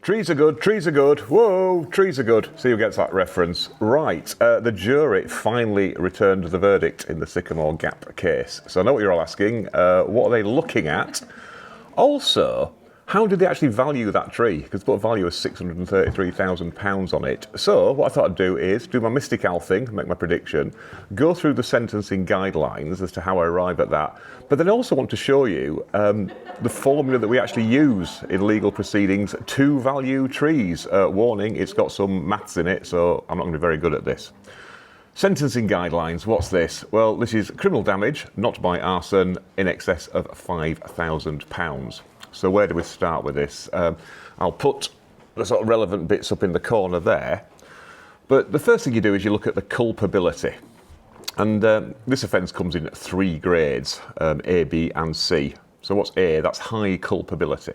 Trees are good, trees are good, whoa, trees are good. See who gets that reference. Right, the jury finally returned the verdict in the Sycamore Gap case. So I know what you're all asking, what are they looking at? Also, how did they actually value that tree? Because they put a value of £633,000 on it. So what I thought I'd do is do my mystical thing, make my prediction, go through the sentencing guidelines as to how I arrive at that, but then also want to show you the formula that we actually use in legal proceedings to value trees. Warning, it's got some maths in it, so I'm not going to be very good at this. Sentencing guidelines, what's this? Well, this is criminal damage, not by arson, in excess of £5,000. So where do we start with this? I'll put the sort of relevant bits up in the corner there. But the first thing you do is you look at the culpability. And this offence comes in 3 grades, A, B and C. So what's A? That's high culpability.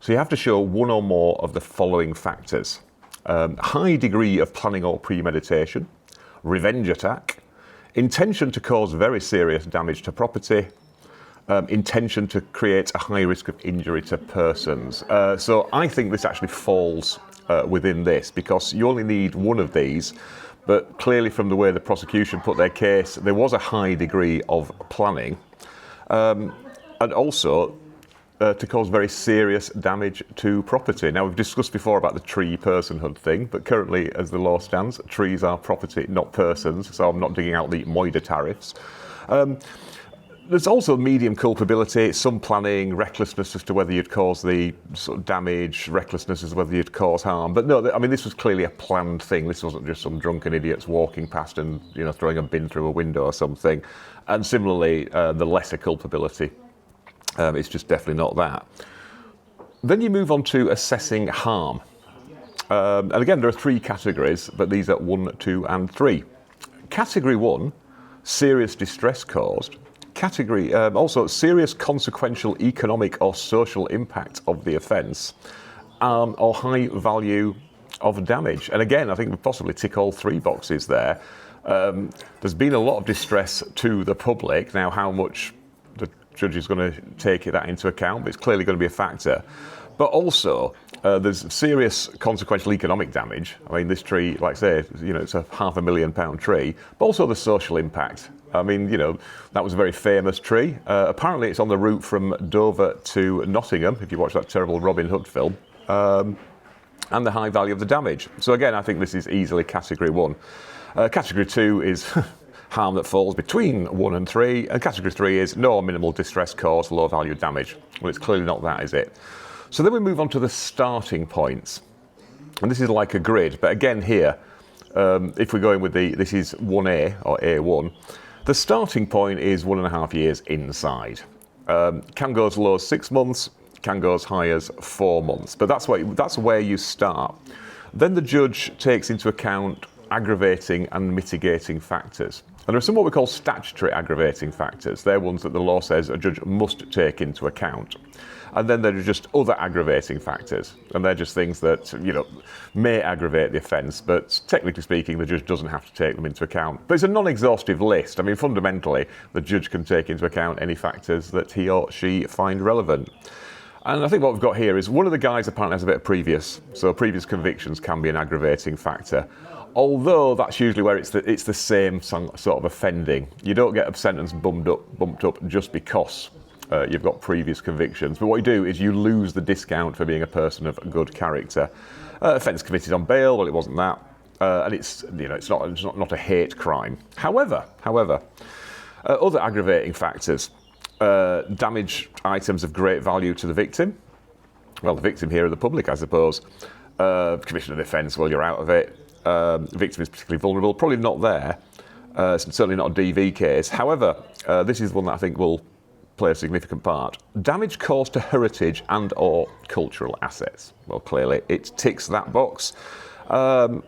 So you have to show one or more of the following factors. High degree of planning or premeditation, revenge attack, intention to cause very serious damage to property, intention to create a high risk of injury to persons. So I think this actually falls within this because you only need one of these, but clearly from the way the prosecution put their case, there was a high degree of planning and also to cause very serious damage to property. Now, we've discussed before about the tree personhood thing, but currently, as the law stands, trees are property, not persons, so I'm not digging out the Moida tariffs. There's also medium culpability, some planning, recklessness as to whether you'd cause the sort of damage, recklessness as to whether you'd cause harm. But no, I mean, this was clearly a planned thing. This wasn't just some drunken idiots walking past and, you know, throwing a bin through a window or something. And similarly, the lesser culpability. It's just definitely not that. Then you move on to assessing harm. And again, there are 3 categories, but these are 1, 2 and 3. Category 1, serious distress caused. Category, also serious consequential economic or social impact of the offence, or high value of damage. And again, I think we possibly tick all 3 boxes there. There's been a lot of distress to the public. Now, how much the judge is going to take that into account, but it's clearly going to be a factor. But also, there's serious consequential economic damage. I mean, this tree, like I say, you know, it's a £500,000 tree, but also the social impact. I mean, you know, that was a very famous tree. Apparently, it's on the route from Dover to Nottingham, if you watch that terrible Robin Hood film, and the high value of the damage. So again, I think this is easily category 1. Category 2 is harm that falls between 1 and 3, and category 3 is no or minimal distress caused, low value damage. Well, it's clearly not that, is it? So then we move on to the starting points. And this is like a grid, but again here, if we're going with this is 1A or A1, the starting point is 1.5 years inside. Can go as low as 6 months, can go as high as 4 months, but that's where you start. Then the judge takes into account aggravating and mitigating factors. And there are some what we call statutory aggravating factors. They're ones that the law says a judge must take into account. And then there are just other aggravating factors. And they're just things that, you know, may aggravate the offence, but technically speaking, the judge doesn't have to take them into account. But it's a non-exhaustive list. I mean, fundamentally, the judge can take into account any factors that he or she find relevant. And I think what we've got here is one of the guys apparently has a bit of previous. So previous convictions can be an aggravating factor. Although that's usually where it's the same sort of offending. You don't get a sentence bumped up just because you've got previous convictions. But what you do is you lose the discount for being a person of good character. Offence committed on bail, well, it wasn't that. And it's, you know, it's not a hate crime. However, other aggravating factors. Damage items of great value to the victim. Well, the victim here are the public, I suppose. Commission of offence, well, you're out of it. Victim is particularly vulnerable, probably not there. It's certainly not a DV case. However, this is one that I think will play a significant part. Damage caused to heritage and or cultural assets. Well, clearly it ticks that box. What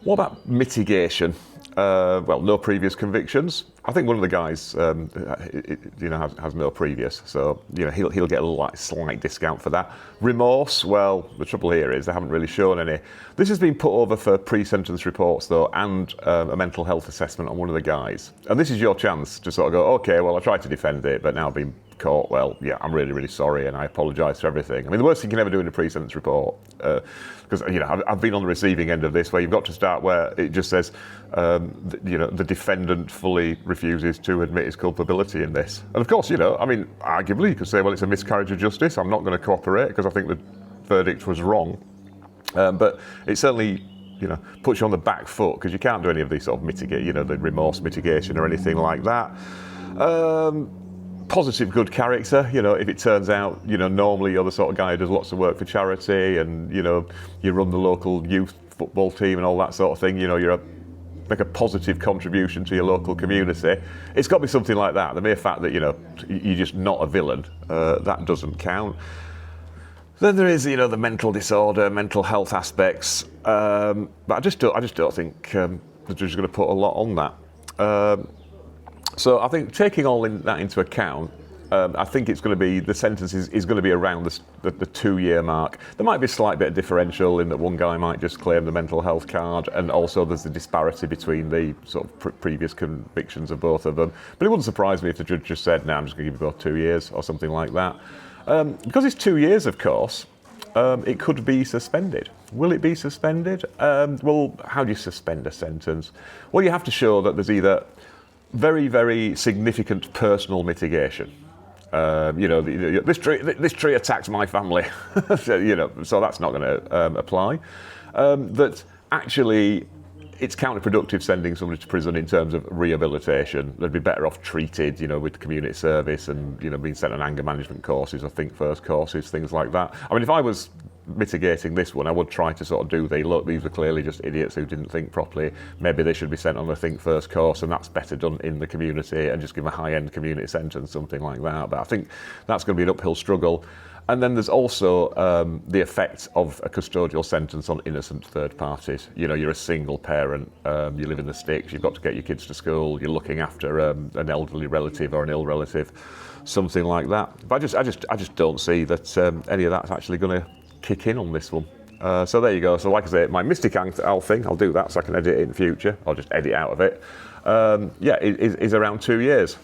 about mitigation? Well, no previous convictions. I think one of the guys, you know, has no previous, so you know he'll get a slight discount for that. Remorse, well, the trouble here is they haven't really shown any. This has been put over for pre-sentence reports though, and a mental health assessment on one of the guys. And this is your chance to sort of go, okay, well, I tried to defend it, but now I've been court, well, yeah, I'm really, really sorry, and I apologise for everything. I mean, the worst thing you can ever do in a pre-sentence report, because I've been on the receiving end of this, where you've got to start where it just says, the defendant fully refuses to admit his culpability in this. And of course, arguably you could say, well, it's a miscarriage of justice. I'm not going to cooperate because I think the verdict was wrong. But it certainly, puts you on the back foot, because you can't do any of these sort of the remorse mitigation or anything like that. Positive good character, if it turns out, normally you're the sort of guy who does lots of work for charity, and, you run the local youth football team and all that sort of thing, make a positive contribution to your local community. It's got to be something like that. The mere fact that, you're just not a villain, that doesn't count. Then there is, the mental disorder, mental health aspects, but I just don't think the judge is going to put a lot on that. So I think taking all that into account, I think it's going to be, the sentence is going to be around the 2-year mark. There might be a slight bit of differential in that one guy might just claim the mental health card, and also there's the disparity between the sort of previous convictions of both of them. But it wouldn't surprise me if the judge just said, no, I'm just going to give you both 2 years or something like that. Because it's 2 years, of course, it could be suspended. Will it be suspended? Well, how do you suspend a sentence? Well, you have to show that there's either very, very significant personal mitigation. This tree attacks my family, so that's not going to apply. That actually it's counterproductive sending somebody to prison in terms of rehabilitation. They'd be better off treated, with community service and, being sent on anger management courses or Think First courses, things like that. I mean, if I was mitigating this one, I would try to sort of do look, these were clearly just idiots who didn't think properly. Maybe they should be sent on a Think First course, and that's better done in the community, and just give them a high-end community sentence, something like that. But I think that's going to be an uphill struggle. And then there's also the effect of a custodial sentence on innocent third parties. You're a single parent, you live in the sticks, you've got to get your kids to school, you're looking after an elderly relative or an ill relative, something like that. But I just don't see that any of that's actually going to kick in on this one. So there you go. So like I say, my Mystic Owl thing, I'll do that so I can edit it in the future. I'll just edit out of it. Is around 2 years.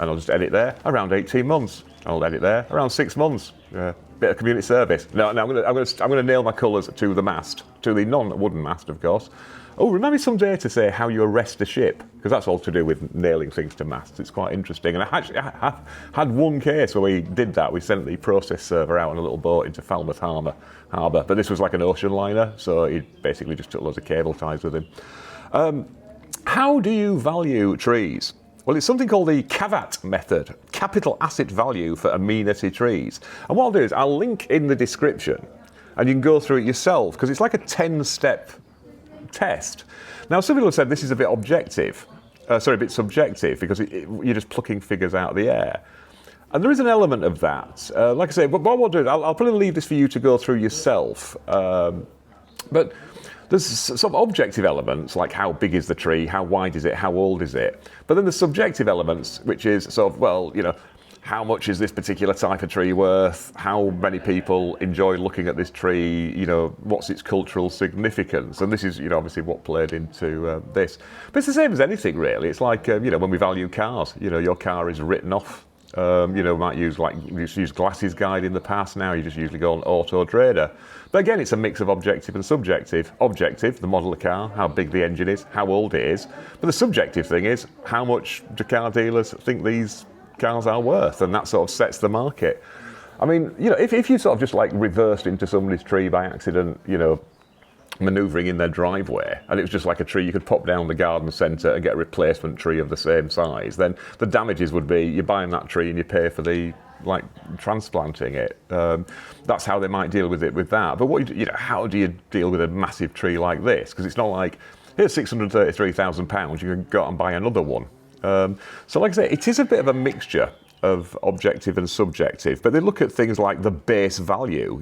And I'll just edit there around 18 months. I'll edit there around 6 months. Bit of community service. No, I'm going to nail my colours to the mast, to the non-wooden mast, of course. Oh, remember me someday to say how you arrest a ship, because that's all to do with nailing things to masts. It's quite interesting. And I had one case where we did that. We sent the process server out on a little boat into Falmouth Harbour, but this was like an ocean liner, so he basically just took loads of cable ties with him. How do you value trees? Well, it's something called the CAVAT method, capital asset value for amenity trees. And what I'll do is I'll link in the description, and you can go through it yourself, because it's like a 10-step test. Now, some people have said this is a bit objective, a bit subjective, because you're just plucking figures out of the air. And there is an element of that. Like I say, but what we'll do, I'll probably leave this for you to go through yourself. But there's some objective elements, like how big is the tree, how wide is it, how old is it. But then there's subjective elements, which is sort of, how much is this particular type of tree worth? How many people enjoy looking at this tree? What's its cultural significance? And this is, obviously what played into this. But it's the same as anything, really. It's like, when we value cars, your car is written off. Might use Glasses Guide in the past. Now you just usually go on Auto Trader. But again, it's a mix of objective and subjective. Objective, the model of the car, how big the engine is, how old it is. But the subjective thing is, how much do car dealers think these cars are worth? And that sort of sets the market. I mean, if you sort of just like reversed into somebody's tree by accident, manoeuvring in their driveway, and it was just like a tree you could pop down the garden centre and get a replacement tree of the same size, then the damages would be you're buying that tree and you pay for the transplanting it. That's how they might deal with it with that. But how do you deal with a massive tree like this? Because it's not like, here's £633,000, you can go out and buy another one. So like I say, it is a bit of a mixture of objective and subjective, but they look at things like the base value,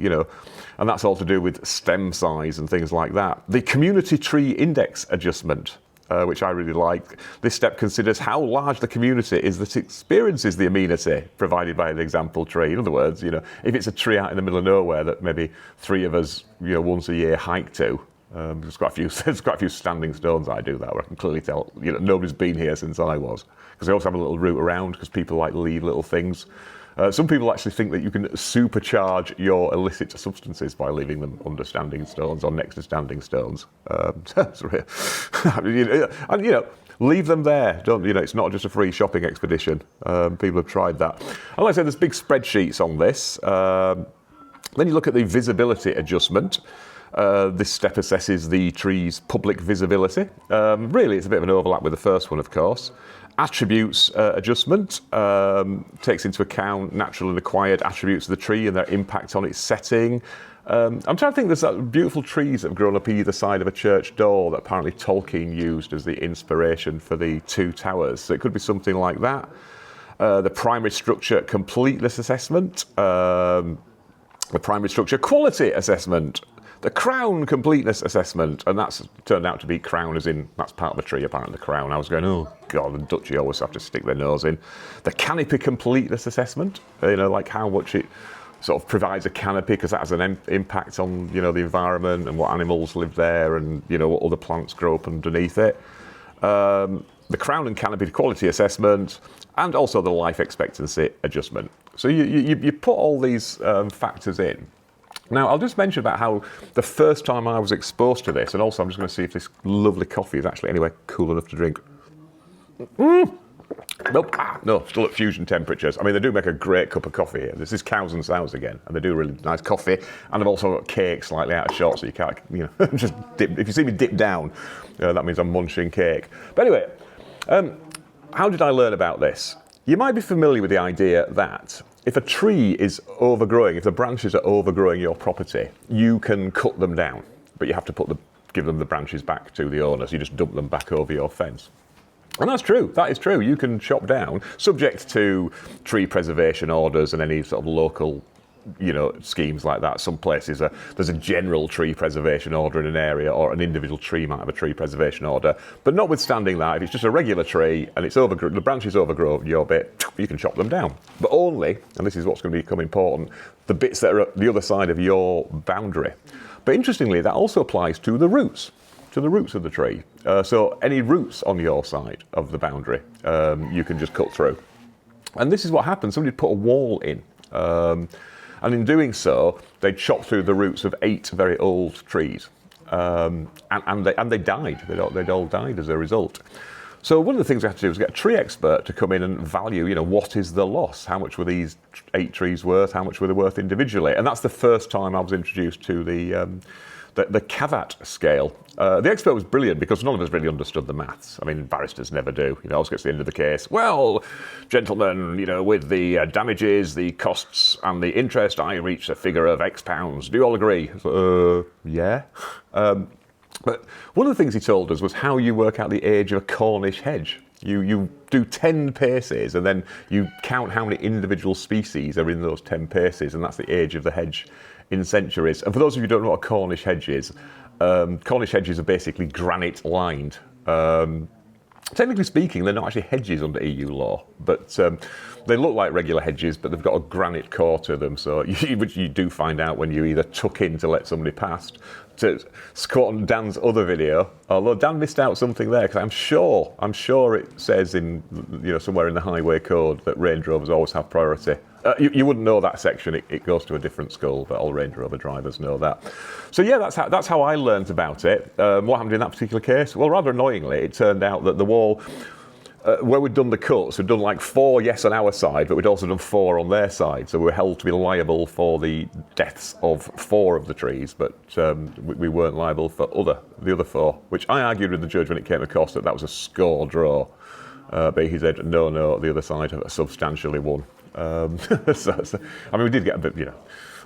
and that's all to do with stem size and things like that. The community tree index adjustment, which I really like. This step considers how large the community is that experiences the amenity provided by the example tree. In other words, if it's a tree out in the middle of nowhere that maybe 3 of us, once a year hike to, there's quite a few standing stones I do that where I can clearly tell, nobody's been here since I was. Because I also have a little route around, because people leave little things Some people actually think that you can supercharge your illicit substances by leaving them under standing stones or next to standing stones. And leave them there. Don't it's not just a free shopping expedition. People have tried that. And like I said, there's big spreadsheets on this. Then you look at the visibility adjustment. This step assesses the tree's public visibility. Really, it's a bit of an overlap with the first one, of course. Attributes adjustment takes into account natural and acquired attributes of the tree and their impact on its setting. I'm trying to think, there's beautiful trees that have grown up either side of a church door that apparently Tolkien used as the inspiration for the two towers. So it could be something like that. The primary structure completeness assessment. The primary structure quality assessment. The crown completeness assessment, and that's turned out to be crown as in, that's part of the tree, apparently, the crown. I was going, oh God, the Dutchy always have to stick their nose in. The canopy completeness assessment, like how much it sort of provides a canopy, because that has an impact on, the environment and what animals live there and, what other plants grow up underneath it. The crown and canopy quality assessment, and also the life expectancy adjustment. So you put all these factors in. Now, I'll just mention about how the first time I was exposed to this, and also I'm just going to see if this lovely coffee is actually anyway cool enough to drink. Nope. No, still at fusion temperatures. I mean, they do make a great cup of coffee here. This is Cows and Sows again, and they do really nice coffee. And I've also got cake slightly out of shot, so you can't, just dip. If you see me dip down, that means I'm munching cake. But anyway, how did I learn about this? You might be familiar with the idea that if a tree is overgrowing, if the branches are overgrowing your property, you can cut them down, but you have to give them the branches back to the owners. You just dump them back over your fence. And that's true. That is true. You can chop down, subject to tree preservation orders and any sort of local, schemes like that. Some places there's a general tree preservation order in an area, or an individual tree might have a tree preservation order. But notwithstanding that, if it's just a regular tree and it's the branches overgrow your bit, you can chop them down. But only, and this is what's going to become important, the bits that are at the other side of your boundary. But interestingly, that also applies to the roots. To the roots of the tree. So any roots on your side of the boundary, you can just cut through. And this is what happened. Somebody put a wall in. And in doing so, they chopped through the roots of 8 very old trees. And they died. They'd all died as a result. So one of the things we had to do was get a tree expert to come in and value, what is the loss? How much were these 8 trees worth? How much were they worth individually? And that's the first time I was introduced to the Cavat scale. The expert was brilliant because none of us really understood the maths. I mean, barristers never do. Always gets to the end of the case. Well, gentlemen, with the damages, the costs, and the interest, I reach a figure of X pounds. Do you all agree? Yeah. But one of the things he told us was how you work out the age of a Cornish hedge. You do 10 paces and then you count how many individual species are in those 10 paces, and that's the age of the hedge in centuries. And for those of you who don't know what a Cornish hedge is, Cornish hedges are basically granite lined. Technically speaking, they're not actually hedges under EU law, but they look like regular hedges, but they've got a granite core to them. So which you do find out when you either tuck in to let somebody past. To quote on Dan's other video, although Dan missed out something there, because I'm sure it says in somewhere in the highway code that Range Rovers always have priority. You wouldn't know that section. It goes to a different school, but all Range Rover drivers know that. So yeah, that's how I learned about it. What happened in that particular case? Well, rather annoyingly, it turned out that the wall, where we'd done the cuts, we'd done like 4 on our side, but we'd also done 4 on their side. So we were held to be liable for the deaths of 4 of the trees, but we weren't liable for the other 4, which I argued with the judge when it came across that was a score draw. But he said, no, the other side have substantially won. We did get a bit,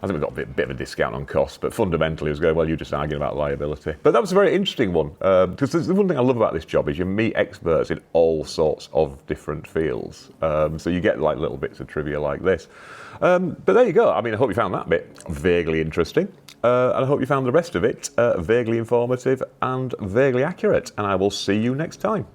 I think we got a bit of a discount on costs, but fundamentally it was going, well, you're just arguing about liability. But that was a very interesting one, because the one thing I love about this job is you meet experts in all sorts of different fields. So you get like little bits of trivia like this. But there you go. I hope you found that bit vaguely interesting. And I hope you found the rest of it vaguely informative and vaguely accurate. And I will see you next time.